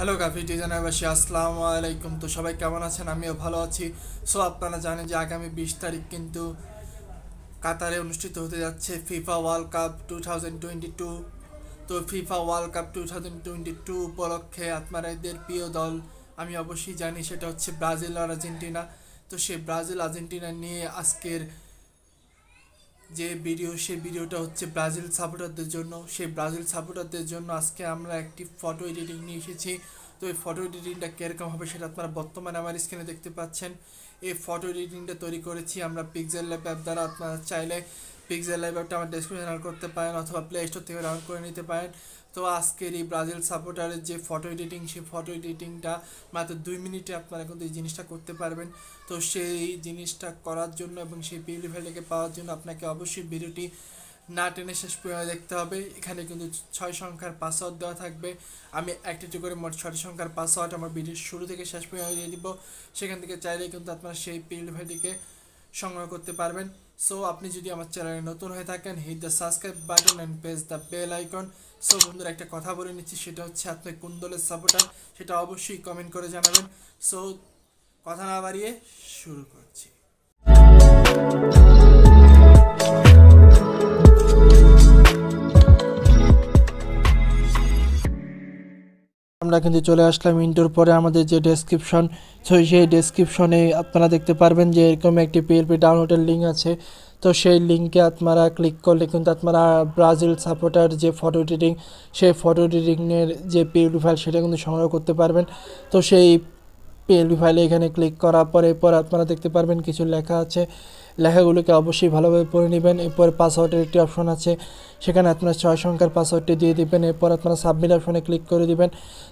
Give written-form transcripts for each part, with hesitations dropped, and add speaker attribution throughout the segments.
Speaker 1: Hello graphic ডিজাইনারবাসী, আসসালামু আলাইকুম। তো সবাই কেমন আছেন? আমিও ভালো আছি। সো আপনারা জানেন যে আগামী 20 তারিখ কিন্তু কাতারে অনুষ্ঠিত হতে যাচ্ছে ফিফা ওয়ার্ল্ড কাপ 2022। তো ফিফা ওয়ার্ল্ড কাপ 2022 উপলক্ষে আপনাদের প্রিয় দল আমি অবশ্যই জানি, সেটা হচ্ছে ব্রাজিল আর আর্জেন্টিনা। তো সেই ব্রাজিল আর্জেন্টিনা নিয়ে আজকের যে সেই ভিডিওটা হচ্ছে ব্রাজিল সাপোর্টারদের জন্য। সেই ব্রাজিল সাপোর্টারদের জন্য আজকে আমরা একটি ফটো এডিটিং নিয়ে এসেছি। তো এই ফটো এডিটিংটা কীরকম হবে সেটা আপনারা বর্তমানে আমার স্ক্রিনে দেখতে পাচ্ছেন। এই ফটো এডিটিংটা তৈরি করেছি আমরা পিক্সেল ল্যাব অ্যাপ দ্বারা। আপনারা চাইলে পিক্সেল ল্যাব অ্যাপটা আমার ডেসক্রিপশনে ডাউনলোড করতে পারেন অথবা প্লে স্টোর থেকে ডাউনলোড করে নিতে পারেন। তো আজকের এই ব্রাজিল সাপোর্টারের যে ফটো এডিটিং, সেই ফটো এডিটিংটা মাত্র 2 মিনিটে আপনারা কিন্তু এই জিনিসটা করতে পারবেন। তো সেই জিনিসটা করার জন্য এবং সেই পিএলই ফাইলটাকে পাওয়ার জন্য আপনাকে অবশ্যই ভিডিওটি না টেনে শেষ পর্যন্ত দেখতে হবে। এখানে কিন্তু 6 সংখ্যার পাসওয়ার্ড দেওয়া থাকবে। আমি একটি করে মোট 6 সংখ্যার পাসওয়ার্ড আমার ভিডিওর শুরু থেকে শেষ পর্যন্ত দিয়ে দিব। সেখান থেকে চাইলে কিন্তু আপনারা সেই পিএলই ফাইলটিকে সংগ্রহ করতে পারবেন। সো আপনি যদি আমার চ্যানেলে নতুন হয়ে থাকেন, hit the subscribe button and press the bell icon. So বন্ধুরা, একটা কথা বলে নিচ্ছি, সেটা হচ্ছে আপনি কোন দলের সাপোর্টার সেটা অবশ্যই কমেন্ট করে জানাবেন। সো কথা না বাড়িয়ে শুরু করছি। আমরা কিন্তু চলে আসলাম ইন্টোর পরে আমাদের যে ডেসক্রিপশন। সেই ডেসক্রিপশনে আপনারা দেখতে পারবেন যে এরকম একটি পিএলপি ডাউনলোডের লিঙ্ক আছে। তো সেই লিঙ্কে আপনারা ক্লিক করলে কিন্তু আপনারা ব্রাজিল সাপোর্টার যে ফটো এডিটিং, সেই ফটো এডিটিংয়ের যে পিএলপি ফাইল সেটা কিন্তু সংগ্রহ করতে পারবেন। তো সেই পিএলপি ফাইলে এখানে ক্লিক করার পরে আপনারা দেখতে পারবেন কিছু লেখা আছে। লেখাগুলোকে অবশ্যই ভালোভাবে পড়ে নেবেন। এরপর পাসওয়ার্ডের একটি অপশন আছে, সেখানে আপনারা 6 সংখ্যার পাসওয়ার্ডটি দিয়ে দিবেন। এরপর আপনারা সাবমিট অপশনে ক্লিক করে দিবেন।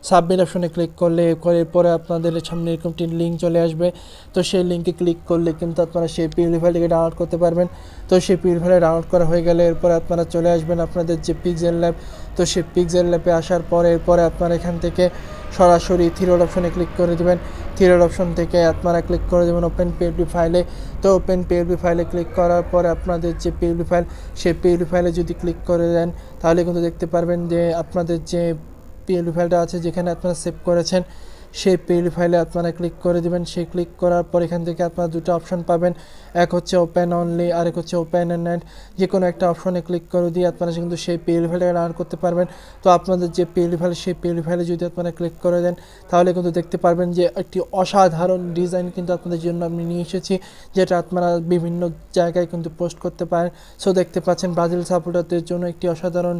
Speaker 1: সাবমিট অপশনে ক্লিক করলে এরপরে আপনাদের সামনে এরকম একটি লিঙ্ক চলে আসবে। তো সেই লিঙ্কে ক্লিক করলে কিন্তু আপনারা সেই পিএলপি ফাইলটিকে ডাউনলোড করতে পারবেন। তো সেই পিএলপি ফাইল ডাউনলোড করা হয়ে গেলে এরপরে আপনারা চলে আসবেন আপনাদের যে পিক্সেল ল্যাব। তো সেই পিক্সেল ল্যাবে আসার পরে এরপরে আপনারা এখান থেকে সরাসরি থ্রি-ডট অপশনে ক্লিক করে দেবেন। থ্রি-ডট অপশন থেকে আপনারা ক্লিক করে দেবেন ওপেন পিএলপি ফাইলে। তো ওপেন পিএলপি ফাইলে ক্লিক করার পরে আপনাদের যে পিএলপি ফাইল, সেই পিএলপি ফাইলে যদি ক্লিক করে দেন তাহলে কিন্তু দেখতে পারবেন যে আপনাদের যে পিএলপি ফাইলটা আছে যেখানে আপনারা সেভ করেছেন, সেই পিএলপি ফাইলে আপনারা ক্লিক করে দেবেন। সেই ক্লিক করার পর এখান থেকে আপনারা দুটো অপশন পাবেন, এক হচ্ছে ওপেন অনলি আর এক হচ্ছে ওপেন অ্যান্ড নেট। যে কোনো একটা অপশনে ক্লিক করে দিয়ে আপনারা কিন্তু সেই পিএলপি ফাইলটাকে ডাউনলোড করতে পারবেন। তো আপনাদের যে পিএলপি ফাইল, সেই পিএলপি ফাইলে যদি আপনারা ক্লিক করে দেন তাহলে কিন্তু দেখতে পারবেন যে একটি অসাধারণ ডিজাইন কিন্তু আপনাদের জন্য আমি নিয়ে এসেছি, যেটা আপনারা বিভিন্ন জায়গায় কিন্তু পোস্ট করতে পারেন। সো দেখতে পাচ্ছেন ব্রাজিল সাপোর্টারদের জন্য একটি অসাধারণ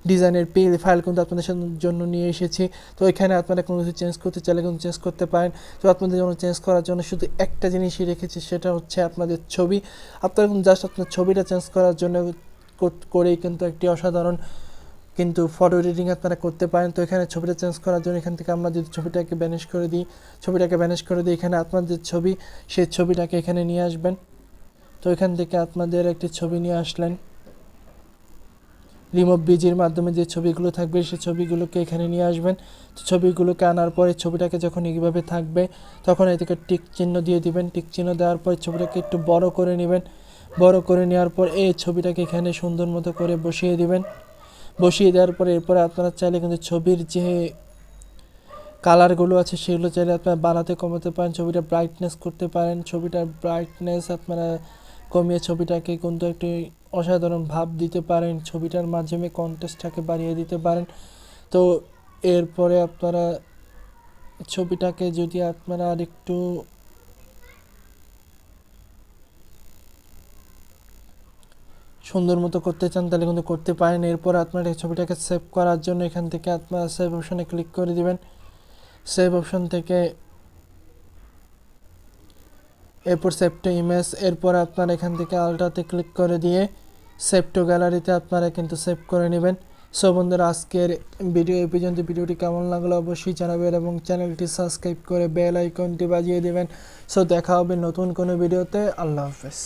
Speaker 1: ডিজাইনের পিএলপি ফাইল কিন্তু আপনাদের জন্য নিয়ে এসেছি। তো এখানে আপনারা কোনো কিছু চেঞ্জ করতে চাইলে কিন্তু চেঞ্জ করতে পারেন। তো আপনাদের জন্য চেঞ্জ করার জন্য শুধু একটা জিনিসই রেখেছি, সেটা হচ্ছে আপনাদের ছবি। আপনারা কিন্তু জাস্ট আপনার ছবিটা চেঞ্জ করার জন্য করেই কিন্তু একটি অসাধারণ কিন্তু ফটো এডিটিং আপনারা করতে পারেন। তো এখানে ছবিটা চেঞ্জ করার জন্য এখান থেকে আমরা যদি ছবিটাকে ব্যানিশ করে দিই, এখানে আপনাদের ছবি, সেই ছবিটাকে এখানে নিয়ে আসবেন। তো এখান থেকে আপনাদের একটি ছবি নিয়ে আসলেন, রিমুভ বিজির মাধ্যমে যে ছবিগুলো থাকবে সেই ছবিগুলোকে এখানে নিয়ে আসবেন। তো ছবিগুলোকে আনার পরে ছবিটাকে যখন এইভাবে থাকবে তখন এদিকে টিক চিহ্ন দিয়ে দিবেন। টিক চিহ্ন দেওয়ার পর ছবিটাকে একটু বড় করে নেবেন। বড় করে নেওয়ার পর এই ছবিটাকে এখানে সুন্দর মতো করে বসিয়ে দিবেন। বসিয়ে দেওয়ার পরে এরপরে আপনারা চাইলে কিন্তু ছবির যে কালারগুলো আছে সেগুলো চাইলে আপনারা বাড়াতে কমাতে পারেন, ছবিটা ব্রাইটনেস করতে পারেন। ছবিটার ব্রাইটনেস আপনারা কমিয়ে ছবিটাকে কিন্তু একটি অসাধারণ ভাব দিতে পারেন, ছবিটার মাধ্যমে কন্ট্রাস্টটাকে বাড়িয়ে দিতে পারেন। তো এরপরে আপনারা ছবিটাকে যদি আপনারা আরেকটু সুন্দর মতো করতে চান তাহলে কিন্তু করতে পারেন। এরপর আপনারা ছবিটাকে সেভ করার জন্য এখান থেকে আপনারা সেভ অপশনে ক্লিক করে দিবেন। সেভ অপশন থেকে এরপর সেভ টু ইমেজ, এরপর আপনারা এখান থেকে আলট্রাতে ক্লিক করে দিয়ে সেভ টু গ্যালারিতে আপনারা কিন্তু সেভ করে নেবেন। সো বন্ধুরা, আজকের ভিডিও এই পর্যন্ত। ভিডিওটি কেমন লাগলো অবশ্যই জানাবেন এবং চ্যানেলটি সাবস্ক্রাইব করে বেল আইকনটি বাজিয়ে দেবেন। সো দেখা হবে নতুন কোনো ভিডিওতে। আল্লাহ হাফেজ।